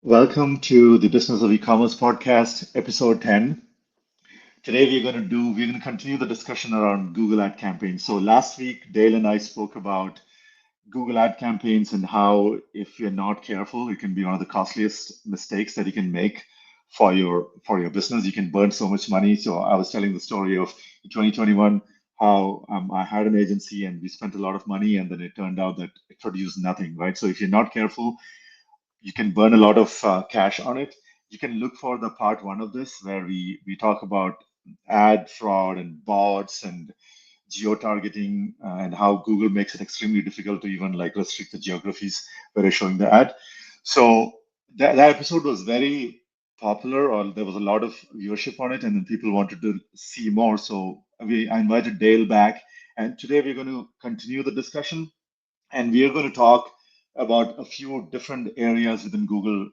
Welcome to the Business of E-commerce podcast, episode 10. Today we're going to continue the discussion around Google ad campaigns. So last week, Dale and I spoke about Google ad campaigns and how if you're not careful, it can be one of the costliest mistakes that you can make for your business. You can burn so much money. So I was telling the story of 2021, how I had an agency and we spent a lot of money and then it turned out that it produced nothing, right? So if you're not careful, you can burn a lot of cash on it. You can look for the part one of this where we talk about ad fraud and bots and geo-targeting and how Google makes it extremely difficult to even like restrict the geographies where they're showing the ad. So that episode was very popular, or there was a lot of viewership on it, and then people wanted to see more. So I invited Dale back, and today we're going to continue the discussion and we are going to talk about a few different areas within Google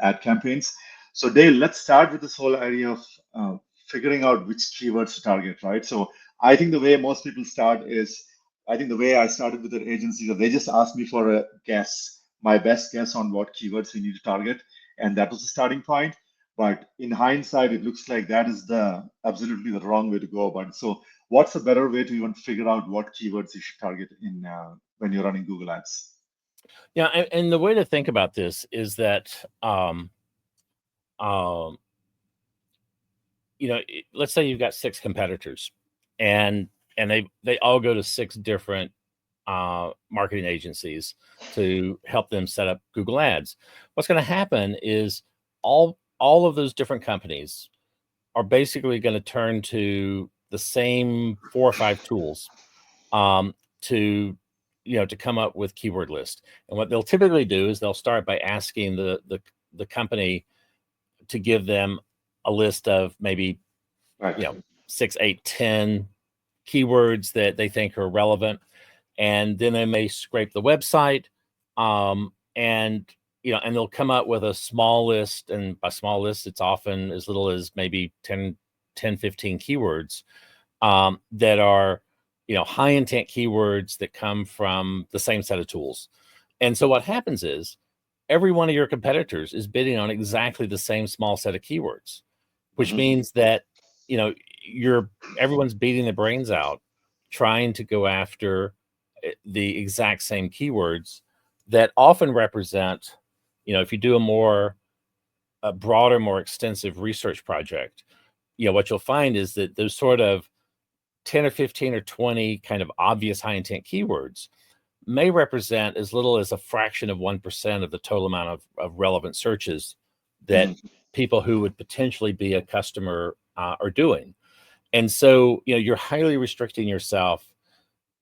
ad campaigns. So, Dale, let's start with this whole idea of figuring out which keywords to target, right? So, I think the way most people start is, I think the way I started with the agencies, they just asked me for a guess, my best guess on what keywords we need to target, and that was the starting point. But in hindsight, it looks like that is the absolutely the wrong way to go about it. So, what's a better way to even figure out what keywords you should target in when you're running Google Ads? Yeah, and the way to think about this is that, um, let's say you've got six competitors, and they all go to six different marketing agencies to help them set up Google Ads. What's going to happen is all of those different companies are basically going to turn to the same 4 or 5 tools to to come up with keyword list. And what they'll typically do is they'll start by asking the company to give them a list of maybe Right. 6, 8, 10 keywords that they think are relevant, and then they may scrape the website, and and they'll come up with a small list. And by small list, it's often as little as maybe 10, 15 keywords that are high intent keywords that come from the same set of tools. And so what happens is every one of your competitors is bidding on exactly the same small set of keywords, which Hmm. means that you know everyone's beating their brains out trying to go after the exact same keywords that often represent, if you do a broader, more extensive research project, what you'll find is that those sort of 10 or 15 or 20 kind of obvious high intent keywords may represent as little as a fraction of 1% of the total amount of relevant searches that Hmm. people who would potentially be a customer are doing. And so, you're highly restricting yourself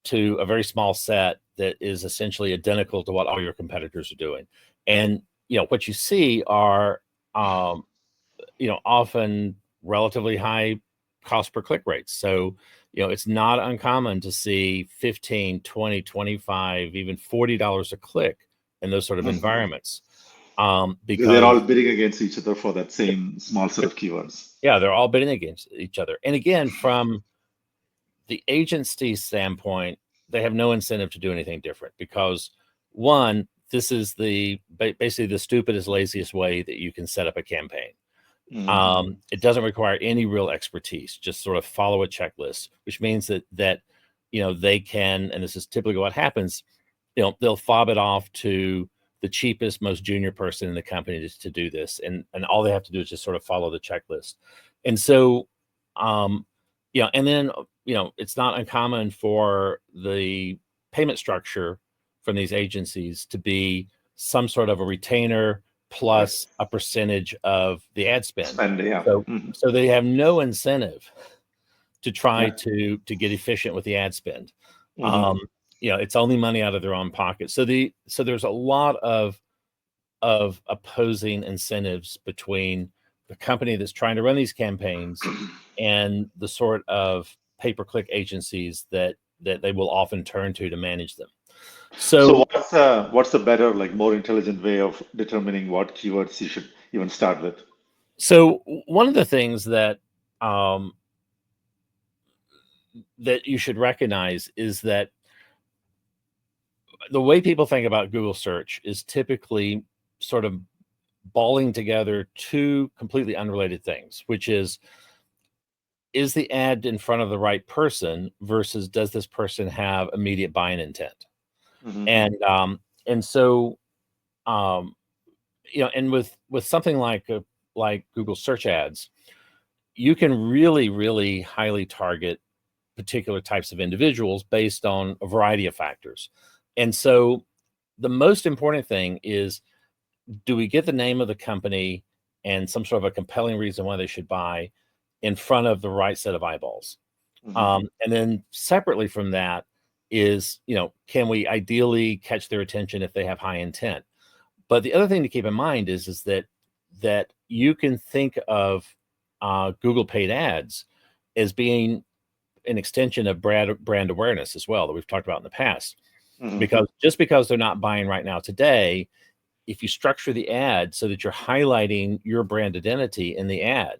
to a very small set that is essentially identical to what all your competitors are doing. And, what you see are, um, often relatively high cost per click rates. So, it's not uncommon to see 15, 20, 25, even $40 a click in those sort of environments. Because they're Because all bidding against each other for that same small set of keywords. yeah, they're all bidding against each other. And again, from the agency standpoint, they have no incentive to do anything different because one, this is basically the stupidest, laziest way that you can set up a campaign. Hmm. It doesn't require any real expertise, just sort of follow a checklist, which means that they can, and this is typically what happens, they'll fob it off to the cheapest, most junior person in the company to do this. And all they have to do is just sort of follow the checklist. And so, um, and then, it's not uncommon for the payment structure from these agencies to be some sort of a retainer Right. plus a percentage of the ad spend. Spend, yeah. So, Hmm. so they have no incentive to try Yeah. to get efficient with the ad spend. Hmm. Um, it's only money out of their own pocket. So there's a lot of opposing incentives between the company that's trying to run these campaigns and the sort of pay-per-click agencies that they will often turn to manage them. So So what's the better, like more intelligent way of determining what keywords you should even start with? so one of the things um, that you should recognize is that the way people think about Google search is typically sort of balling together two completely unrelated things, which is the ad in front of the right person versus does this person have immediate buying intent? Mm-hmm. And so and with something like Google search ads, you can really highly target particular types of individuals based on a variety of factors. And so the most important thing is, do we get the name of the company and some sort of a compelling reason why they should buy in front of the right set of eyeballs? Mm-hmm. And then separately from that is, can we ideally catch their attention if they have high intent? But the other thing to keep in mind is that you can think of Google paid ads as being an extension of brand awareness as well, that we've talked about in the past. Mm-hmm. Because they're not buying right now today, if you structure the ad so that you're highlighting your brand identity in the ad,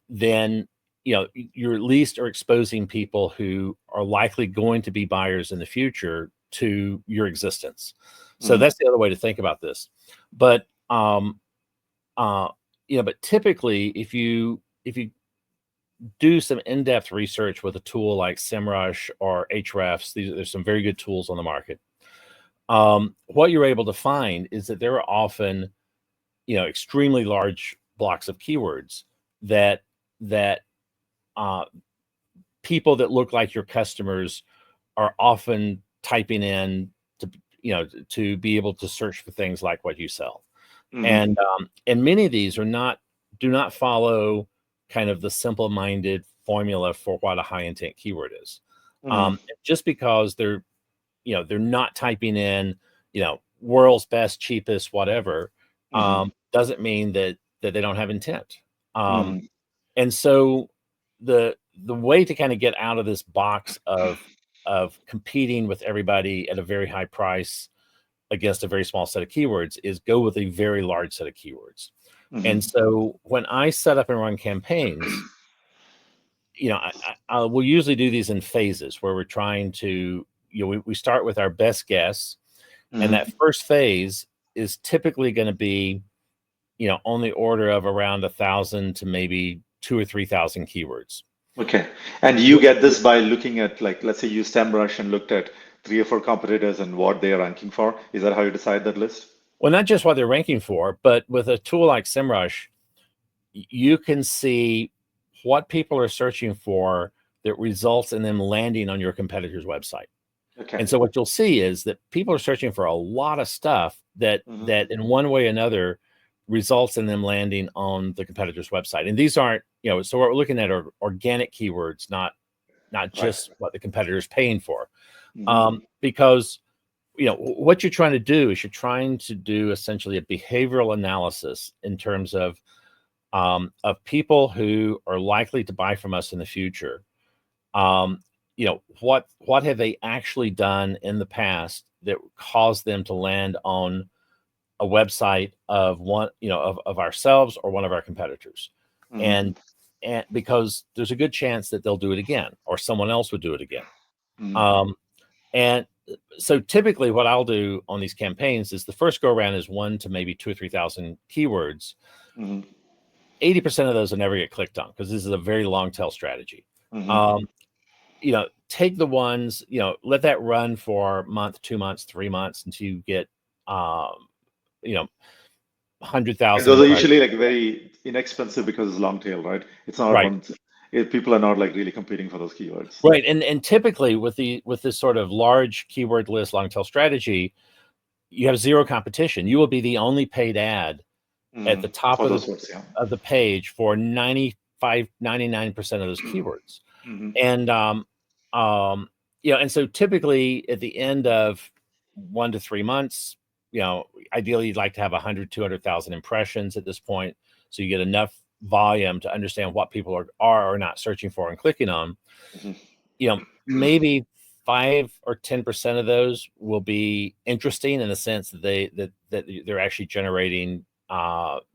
then you at least are exposing people who are likely going to be buyers in the future to your existence. So Mm-hmm. that's the other way to think about this. But but typically, if you do some in-depth research with a tool like SEMrush or Ahrefs, there's some very good tools on the market. What you're able to find is that there are often, extremely large blocks of keywords that people that look like your customers are often typing in to be able to search for things like what you sell. Mm-hmm. And many of these do not follow kind of the simple-minded formula for what a high intent keyword is. Mm-hmm. Just because they're not typing in, world's best, cheapest, whatever, Mm-hmm. doesn't mean that they don't have intent. Mm-hmm. And so the way to kind of get out of this box of competing with everybody at a very high price against a very small set of keywords is go with a very large set of keywords. Mm-hmm. And so when I set up and run campaigns, I will usually do these in phases where we're trying to, we start with our best guess. Mm-hmm. And that first phase is typically going to be, on the order of around 1,000 to maybe 2,000 or 3,000 keywords. Okay. And you get this by looking at, like, let's say you SEMrush and looked at 3 or 4 competitors and what they are ranking for. Is that how you decide that list? Well, not just what they're ranking for, but with a tool like SEMrush, you can see what people are searching for that results in them landing on your competitor's website. Okay. And so what you'll see is that people are searching for a lot of stuff that in one way or another results in them landing on the competitor's website. And these aren't, so what we're looking at are organic keywords, not just what the competitor is paying for. Because what you're trying to do is you're trying to do essentially a behavioral analysis in terms of people who are likely to buy from us in the future. What have they actually done in the past that caused them to land on a website of one, of ourselves or one of our competitors? And because there's a good chance that they'll do it again or someone else would do it again. And so typically what I'll do on these campaigns is the first go around is 1 to maybe 2,000 or 3,000 keywords. 80% of those will never get clicked on because this is a very long tail strategy. Take the ones, let that run for a month, 2 months, 3 months until you get, 100,000. Those are usually like very inexpensive because it's long tail, right? It's not right. People are not like really competing for those keywords. Right. And typically with this sort of large keyword list, long tail strategy, you have zero competition. You will be the only paid ad at the top of the page for 95, 99% of those keywords. And, and so typically at the end of 1 to 3 months, ideally you'd like to have 100, 200,000 impressions at this point. So you get enough volume to understand what people are or not searching for and clicking on. Maybe 5 or 10% of those will be interesting in the sense that they're actually generating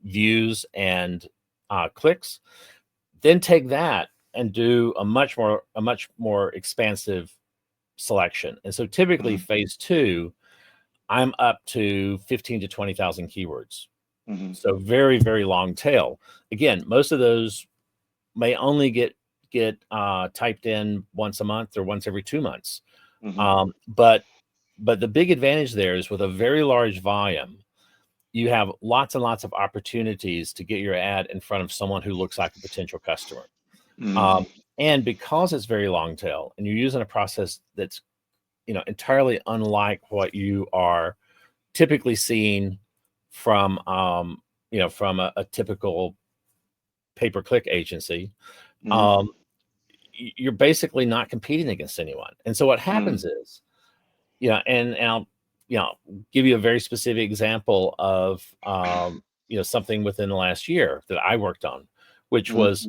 views and clicks. Then take that and do a much more expansive selection. And so typically phase 2, I'm up to 15 to 20,000 keywords. So very, very long tail. Again, most of those may only get typed in once a month or once every 2 months. But the big advantage there is with a very large volume, you have lots and lots of opportunities to get your ad in front of someone who looks like a potential customer. And because it's very long tail and you're using a process that's, entirely unlike what you are typically seeing from, from a typical pay-per-click agency, you're basically not competing against anyone. And so what happens is, and I'll, give you a very specific example of, something within the last year that I worked on, which was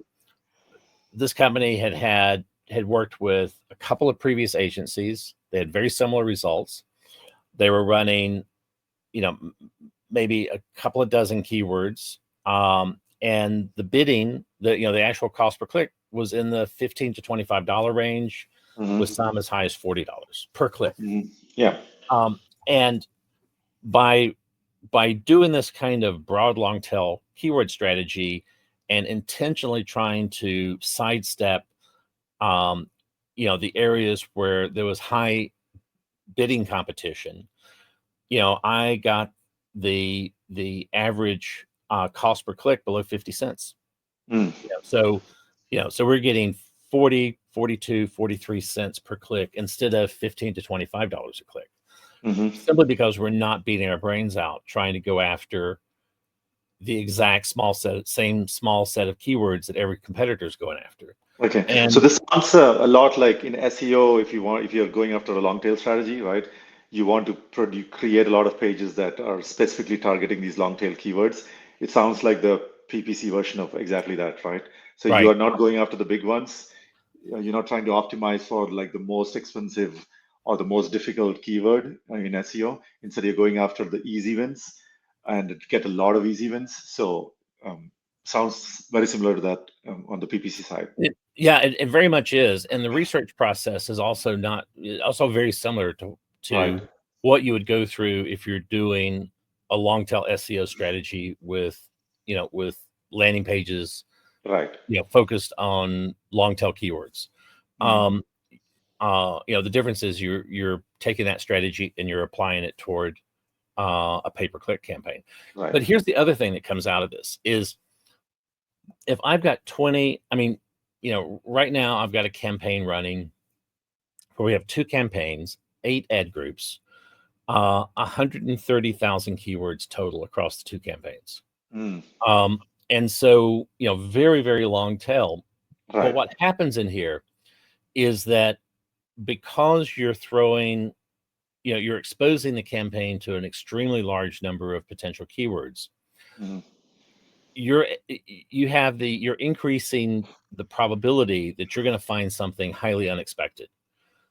this company had worked with a couple of previous agencies. They had very similar results. They were running, maybe a couple of dozen keywords, and the bidding, the actual cost per click was in the $15 to $25 range, with some as high as $40 per click. Yeah. And by doing this kind of broad long tail keyword strategy and intentionally trying to sidestep, the areas where there was high bidding competition, I got the average cost per click below 50 cents. So we're getting 40, 42, 43 cents per click instead of $15 to $25 a click. Simply because we're not beating our brains out trying to go after the exact same small set of keywords that every competitor is going after. Okay. And So this sounds a lot like in SEO, if you're going after a long tail strategy, right? You want to create a lot of pages that are specifically targeting these long tail keywords. It sounds like the PPC version of exactly that, right? So you are not going after the big ones. You're not trying to optimize for like the most expensive or the most difficult keyword in SEO. Instead, you're going after the easy wins and get a lot of easy wins. So sounds very similar to that on the PPC side. It very much is. And the research process is also very similar to what you would go through if you're doing a long tail SEO strategy with landing pages, focused on long tail keywords. The difference is you're taking that strategy and you're applying it toward a pay-per-click campaign. But here's the other thing that comes out of this is, if I've got 20, right now I've got a campaign running where we have 2 campaigns, 8 ad groups, 130,000 keywords total across the 2 campaigns. And so, very, very long tail. But what happens in here is that because you're throwing, you're exposing the campaign to an extremely large number of potential keywords, you're increasing the probability that you're going to find something highly unexpected.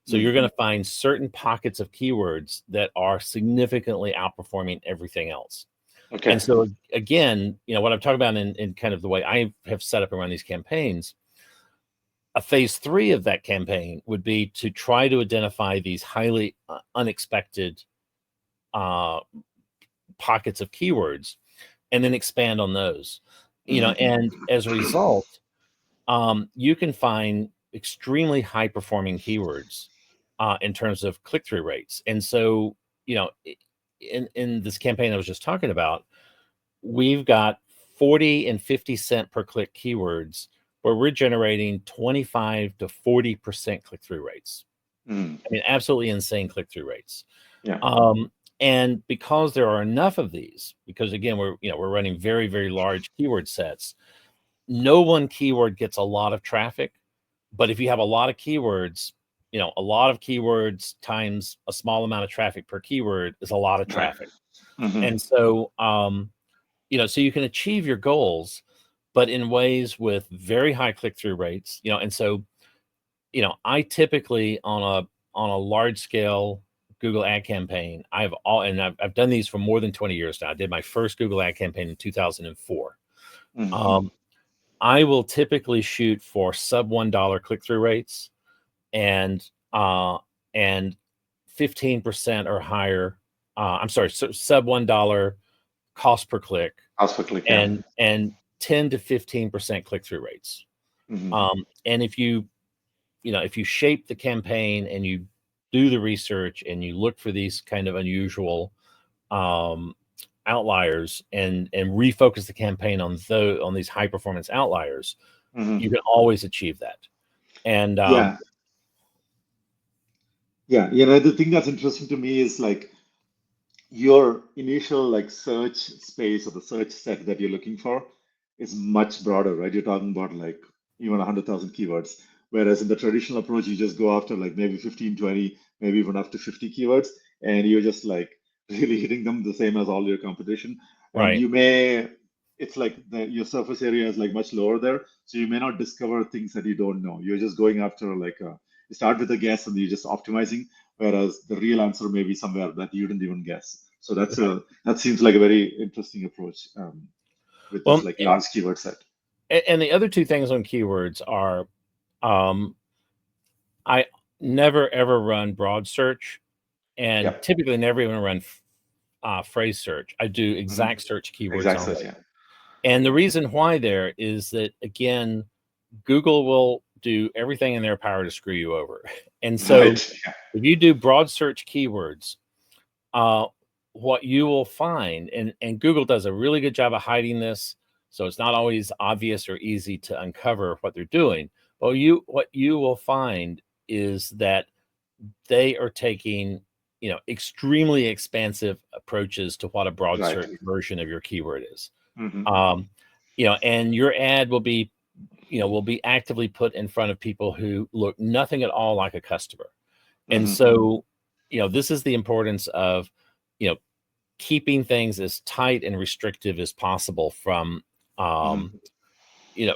So you're going to find certain pockets of keywords that are significantly outperforming everything else. And so again, what I'm talking about in kind of the way I have set up and run these campaigns, a phase 3 of that campaign would be to try to identify these highly unexpected pockets of keywords and then expand on those, and as a result, you can find extremely high performing keywords in terms of click-through rates. And so, in this campaign I was just talking about, we've got 40 and 50 cent per click keywords where we're generating 25 to 40% click-through rates. Absolutely insane click-through rates. And because there are enough of these, because again, we're running very, very large keyword sets, no one keyword gets a lot of traffic. But if you have a lot of keywords, a lot of keywords times a small amount of traffic per keyword is a lot of traffic. And so, so you can achieve your goals, but in ways with very high click-through rates, and so, I typically on a large scale Google ad campaign, I've done these for more than 20 years now. I did my first Google ad campaign in 2004. I will typically shoot for sub $1 click-through rates and 15% or higher. Sub $1 cost per click Cost per click, yeah. and 10 to 15% click-through rates. And if you shape the campaign and you do the research and you look for these kind of unusual outliers and refocus the campaign on these high performance outliers, you can always achieve that. And the thing that's interesting to me is like your initial like search space or the search set that you're looking for is much broader, right? You're talking about like even 100,000 keywords. Whereas in the traditional approach, you just go after like maybe 15, 20, maybe even up to 50 keywords, and you're just like really hitting them the same as all your competition. And it's like your surface area is like much lower there. So you may not discover things that you don't know. You're just going after like you start with a guess and you're just optimizing, whereas the real answer may be somewhere that you didn't even guess. So that seems like a very interesting approach with this like large keyword set. And the other two things on keywords are, I never ever run broad search, and typically never even run phrase search. I do exact search keywords only. And the reason why there is that, again, Google will do everything in their power to screw you over. And so if you do broad search keywords, what you will find, and Google does a really good job of hiding this, so it's not always obvious or easy to uncover what they're doing. But what you will find is that they are taking, extremely expansive approaches to what a broad search version of your keyword is. And your ad will be actively put in front of people who look nothing at all like a customer. And so, this is the importance of, keeping things as tight and restrictive as possible from, in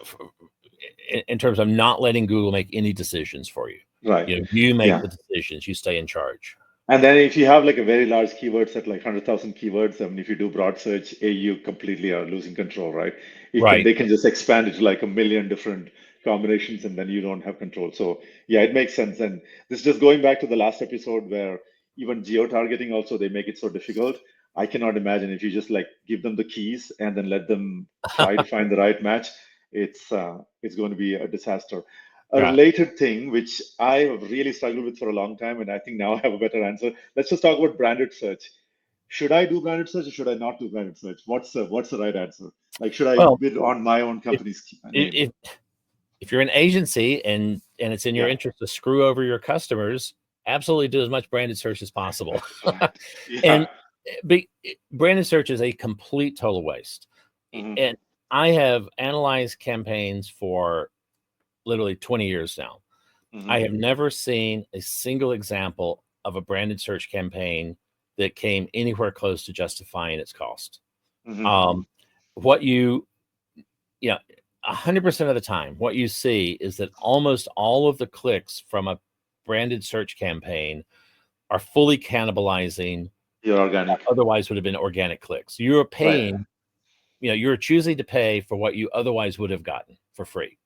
terms of not letting Google make any decisions for you. You make the decisions, you stay in charge. And then if you have like a very large keyword set, like 100,000 keywords, I mean, if you do broad search, you completely are losing control, right? They can just expand it to like a million different combinations and then you don't have control. So yeah, it makes sense. And this is just going back to the last episode where even geo-targeting also, they make it so difficult. I cannot imagine if you just like give them the keys and then let them try to find the right match, it's going to be a disaster. A related thing, which I have really struggled with for a long time, and I think now I have a better answer. Let's just talk about branded search. Should I do branded search or should I not do branded search? What's the right answer? Like, should I bid on my own company's name? If you're an agency and it's in your interest to screw over your customers, absolutely do as much branded search as possible. And branded search is a complete total waste. And I have analyzed campaigns for literally 20 years now. I have never seen a single example of a branded search campaign that came anywhere close to justifying its cost. 100% of the time, what you see is that almost all of the clicks from a branded search campaign are fully cannibalizing your organic. Otherwise would have been organic clicks. You're paying, you're choosing to pay for what you otherwise would have gotten for free.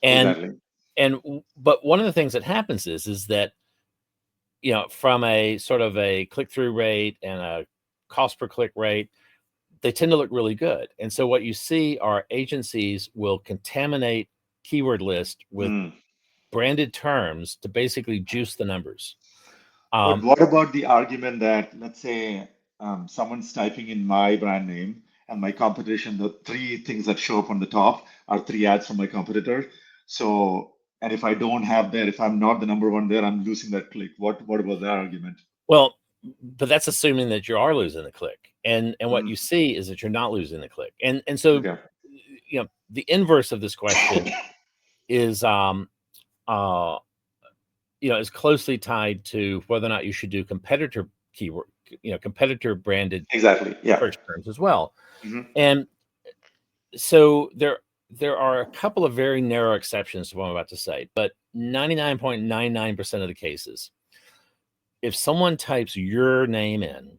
But one of the things that happens is that, from a sort of a click-through rate and a cost per click rate, they tend to look really good. And so what you see are agencies will contaminate keyword list with branded terms to basically juice the numbers. But what about the argument that, let's say, someone's typing in my brand name and my competition, the three things that show up on the top are three ads from my competitor. So, and if I don't have that, if I'm not the number one there, I'm losing that click. What about that argument? Well, but that's assuming that you are losing the click. And what you see is that you're not losing the click. And so, the inverse of this question is, is closely tied to whether or not you should do competitor keyword, competitor branded search terms as well. And so there are a couple of very narrow exceptions to what I'm about to say, but 99.99% of the cases, if someone types your name in,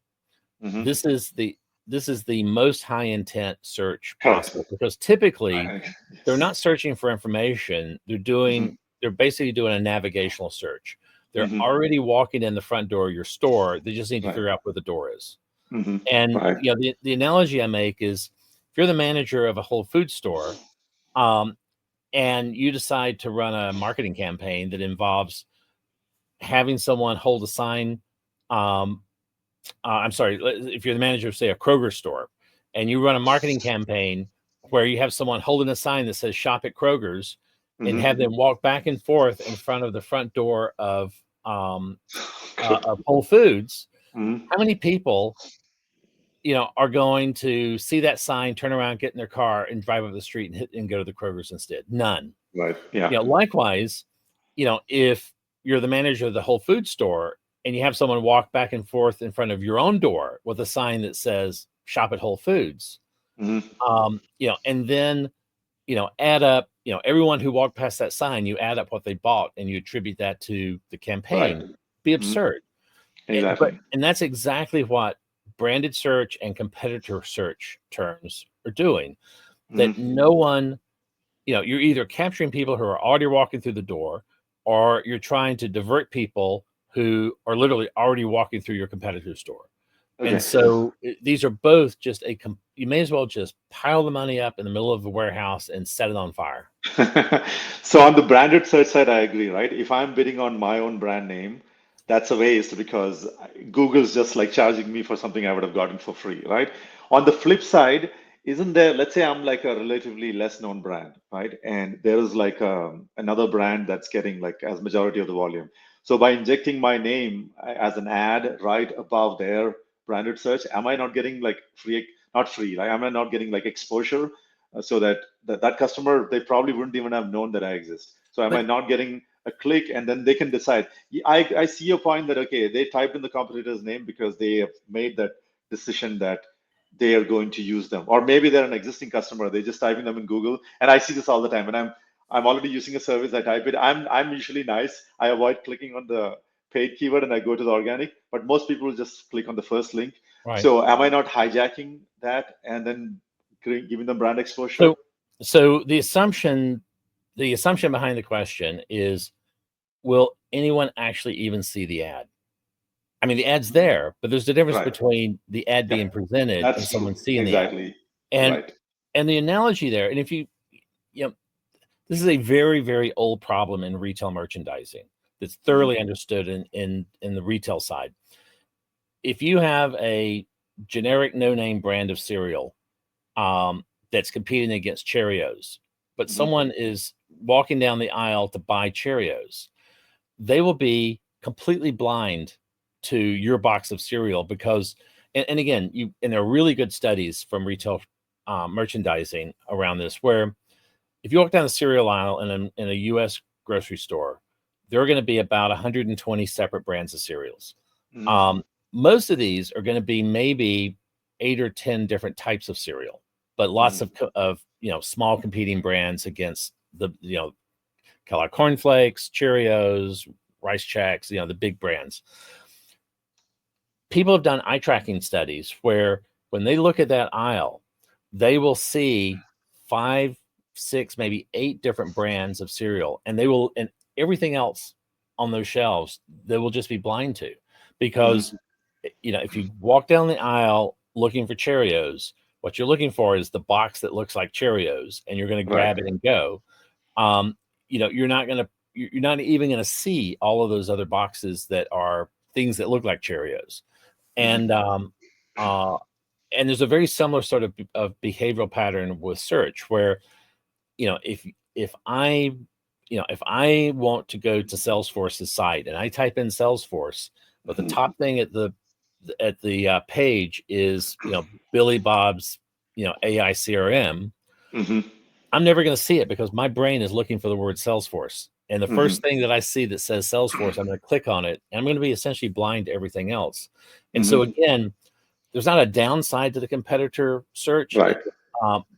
this is the most high intent search possible, because typically they're not searching for information. They're basically doing a navigational search. They're already walking in the front door of your store. They just need to figure out where the door is. And the analogy I make is, if you're the manager of a Whole Food store, and you decide to run a marketing campaign that involves having someone hold a sign. I'm sorry, if you're the manager of, say, a Kroger store, and you run a marketing campaign where you have someone holding a sign that says "Shop at Kroger's," and have them walk back and forth in front of the front door of Whole Foods, how many people, are going to see that sign, turn around, get in their car, and drive up the street and go to the Kroger's instead? None. Right. Yeah. Likewise, if you're the manager of the Whole Food store and you have someone walk back and forth in front of your own door with a sign that says "Shop at Whole Foods," and then add up, everyone who walked past that sign, you add up what they bought and you attribute that to the campaign. Right. Be absurd. Exactly. And that's exactly what branded search and competitor search terms are doing. That no one, you're either capturing people who are already walking through the door, or you're trying to divert people who are literally already walking through your competitor's store. Okay. And so these are both just you may as well just pile the money up in the middle of the warehouse and set it on fire. So on the branded search side, I agree, right? If I'm bidding on my own brand name, that's a waste because Google's just like charging me for something I would have gotten for free, right? On the flip side, isn't there, let's say I'm like a relatively less known brand, right? And there is like another brand that's getting like as majority of the volume. So by injecting my name as an ad right above their branded search, am I not getting like free, not free, like am I not getting like exposure so that customer, they probably wouldn't even have known that I exist. So am I not getting a click and then they can decide? I see your point that, okay, they typed in the competitor's name because they have made that decision that they are going to use them. Or maybe they're an existing customer, they're just typing them in Google. And I see this all the time. And I'm already using a service, I type it. I'm usually nice. I avoid clicking on the paid keyword and I go to the organic, but most people just click on the first link. Right. So am I not hijacking that and then giving them brand exposure? So the assumption behind the question is, will anyone actually even see the ad? I mean, the ad's there, but there's a difference between the ad being presented and someone seeing the ad. And the analogy there, and if you this is a very, very old problem in retail merchandising that's thoroughly understood in the retail side. If you have a generic no-name brand of cereal that's competing against Cheerios, but someone is walking down the aisle to buy Cheerios, they will be completely blind to your box of cereal because, and again, there are really good studies from retail merchandising around this, where if you walk down the cereal aisle in a U.S. grocery store, there are going to be about 120 separate brands of cereals. Most of these are going to be maybe 8 or 10 different types of cereal, but lots of small competing brands against the Kellogg Corn Flakes, Cheerios, Rice Chex, the big brands. People have done eye tracking studies where when they look at that aisle, they will see 5, 6, maybe 8 different brands of cereal, and everything else on those shelves, they will just be blind to, because if you walk down the aisle looking for Cheerios, what you're looking for is the box that looks like Cheerios, and you're going to grab it and go. You're not even going to see all of those other boxes that are things that look like Cheerios. And there's a very similar sort of behavioral pattern with search, where if I want to go to Salesforce's site and I type in Salesforce, but the top thing at the page is Billy Bob's AI CRM, I'm never going to see it because my brain is looking for the word Salesforce. And the first thing that I see that says Salesforce, I'm going to click on it, and I'm going to be essentially blind to everything else. And so again, there's not a downside to the competitor search,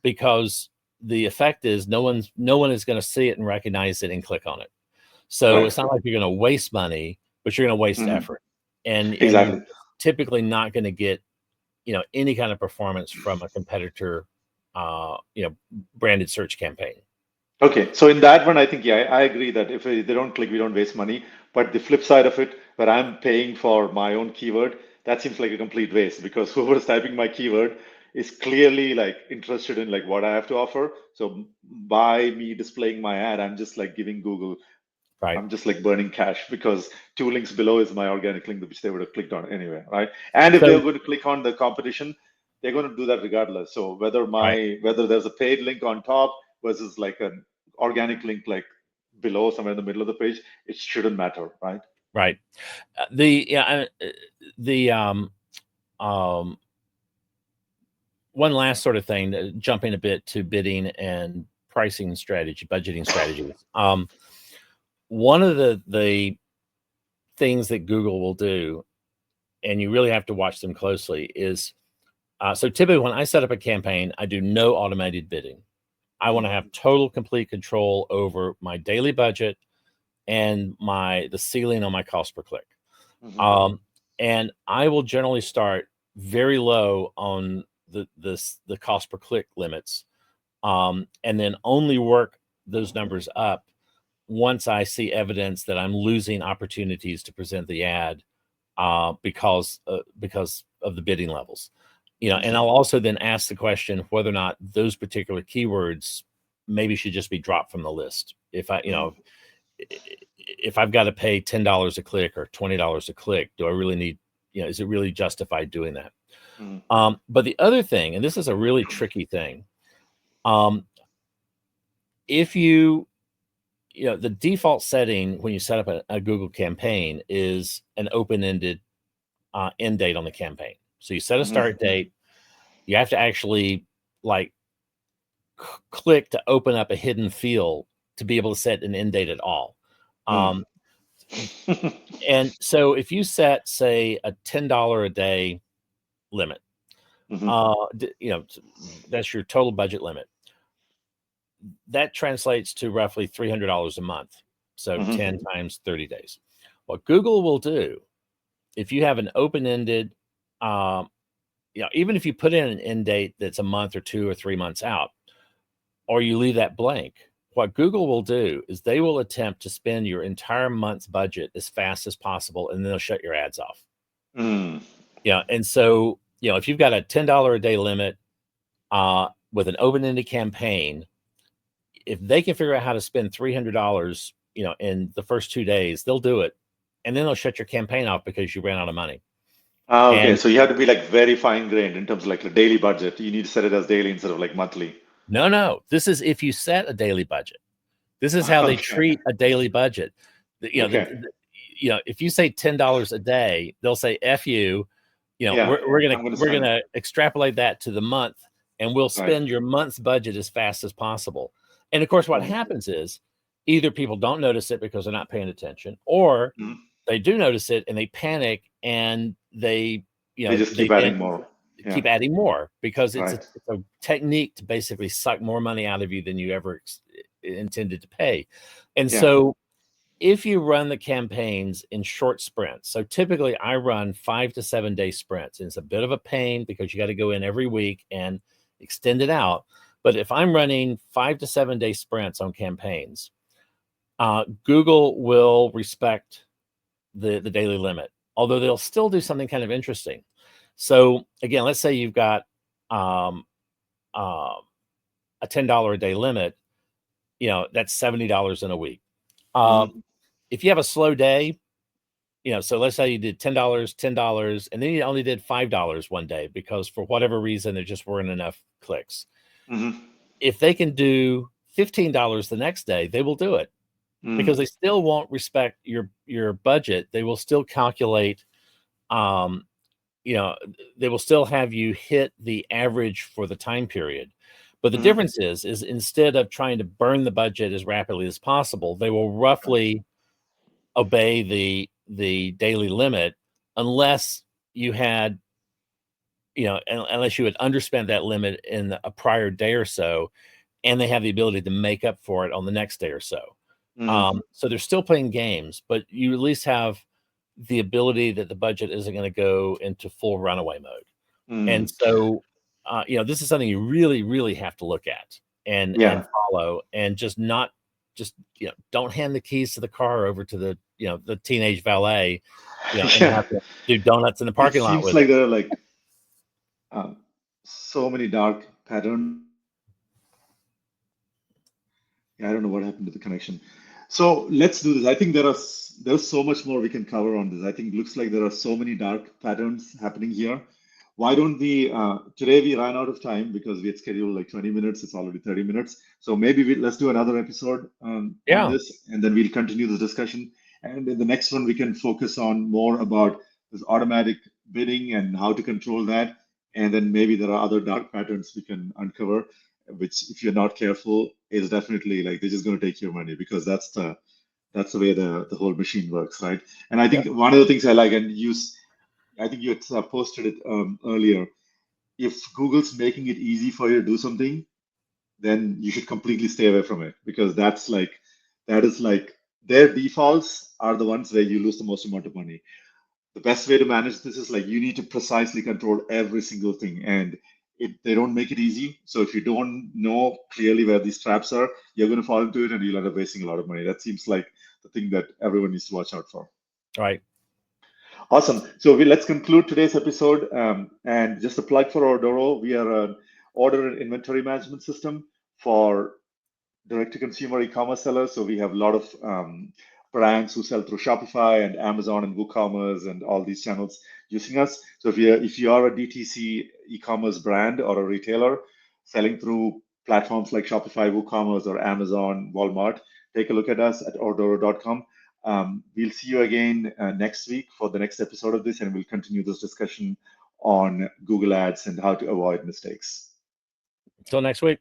because the effect is no one is going to see it and recognize it and click on it. So it's not like you're going to waste money, but you're going to waste effort, and you're typically not going to get any kind of performance from a competitor branded search campaign. Okay, so in that one, I think, I agree that if they don't click, we don't waste money. But the flip side of it, where I'm paying for my own keyword, that seems like a complete waste, because whoever's typing my keyword is clearly like interested in like what I have to offer. So by me displaying my ad, I'm just like giving Google, Right. I'm just like burning cash because two links below is my organic link which they would have clicked on anyway, right? And if So they're going to click on the competition, they're going to do that regardless. So whether right. whether there's a paid link on top versus like an organic link like below somewhere in the middle of the page, it shouldn't matter, right? Right. The one last sort of thing, jumping a bit to bidding and pricing strategy, budgeting strategies. One of the things that Google will do, and you really have to watch them closely, is so typically when I set up a campaign, I do no automated bidding. I want to have total, complete control over my daily budget and the ceiling on my cost per click. And I will generally start very low on the cost per click limits, and then only work those numbers up once I see evidence that I'm losing opportunities to present the ad because of the bidding levels. And I'll also then ask the question whether or not those particular keywords maybe should just be dropped from the list. If if I've got to pay $10 a click or $20 a click, do I really need, is it really justified doing that? But the other thing, and this is a really tricky thing, if the default setting when you set up a Google campaign is an open-ended end date on the campaign. So you set a start date. You have to actually like click to open up a hidden field to be able to set an end date at all. And so if you set, say, a $10 a day limit, that's your total budget limit. That translates to roughly $300 a month. So 10 times 30 days. What Google will do, if you have an open-ended, even if you put in an end date that's a month or 2 or 3 months out, or you leave that blank, what Google will do is they will attempt to spend your entire month's budget as fast as possible, and then they'll shut your ads off. And so, if you've got a $10 a day limit with an open-ended campaign, if they can figure out how to spend $300, in the first 2 days, they'll do it. And then they'll shut your campaign off because you ran out of money. Okay, And so you have to be like very fine-grained in terms of like the daily budget. You need to set it as daily instead of like monthly. no, this is if you set a daily budget. This is how they treat a daily budget. If you say $10 a day, they'll say F you. We're gonna extrapolate that to the month, and we'll spend your month's budget as fast as possible. And of course, what happens is either people don't notice it because they're not paying attention, or they do notice it and they panic and they just keep adding more. Keep adding more because it's a technique to basically suck more money out of you than you ever intended to pay. And so if you run the campaigns in short sprints, so typically I run 5 to 7 day sprints, and it's a bit of a pain because you got to go in every week and extend it out. But if I'm running 5 to 7 day sprints on campaigns, Google will respect the daily limit, although they'll still do something kind of interesting. So again, let's say you've got a $10 a day limit, that's $70 in a week. If you have a slow day, so let's say you did $10, and then you only did $5 one day because for whatever reason, there just weren't enough clicks. If they can do $15 the next day, they will do it because they still won't respect your budget. They will still calculate, they will still have you hit the average for the time period. But the difference is instead of trying to burn the budget as rapidly as possible, they will roughly obey the daily limit unless you had, unless you had underspent that limit in a prior day or so, and they have the ability to make up for it on the next day or so. So they're still playing games, but you at least have the ability that the budget isn't going to go into full runaway mode. And so, this is something you really, really have to look at and follow, and don't hand the keys to the car over to the teenage valet, and have to do donuts in the parking lot with like it. there are like so many dark patterns. Yeah, I don't know what happened to the connection. So let's do this. I think there's so much more we can cover on this. I think it looks like there are so many dark patterns happening here. Why don't we, today we ran out of time because we had scheduled like 20 minutes. It's already 30 minutes. So maybe let's do another episode on Yeah. this, and then we'll continue the discussion. And in the next one, we can focus on more about this automatic bidding and how to control that. And then maybe there are other dark patterns we can uncover, which if you're not careful is definitely like they're just going to take your money, because that's the way the whole machine works, right? And I think Yep. one of the things I like, and I think you had posted it earlier, if Google's making it easy for you to do something, then you should completely stay away from it, because that is like their defaults are the ones where you lose the most amount of money. The best way to manage this is like you need to precisely control every single thing, and they don't make it easy. So if you don't know clearly where these traps are, you're going to fall into it and you'll end up wasting a lot of money. That seems like the thing that everyone needs to watch out for. Right. Awesome. So let's conclude today's episode. And just a plug for Ordoro, we are an order and inventory management system for direct-to-consumer e-commerce sellers. So we have a lot of brands who sell through Shopify and Amazon and WooCommerce and all these channels using us. So if you are a DTC e-commerce brand or a retailer selling through platforms like Shopify, WooCommerce, or Amazon, Walmart, take a look at us at ordoro.com. We'll see you again next week for the next episode of this, and we'll continue this discussion on Google Ads and how to avoid mistakes. Until next week.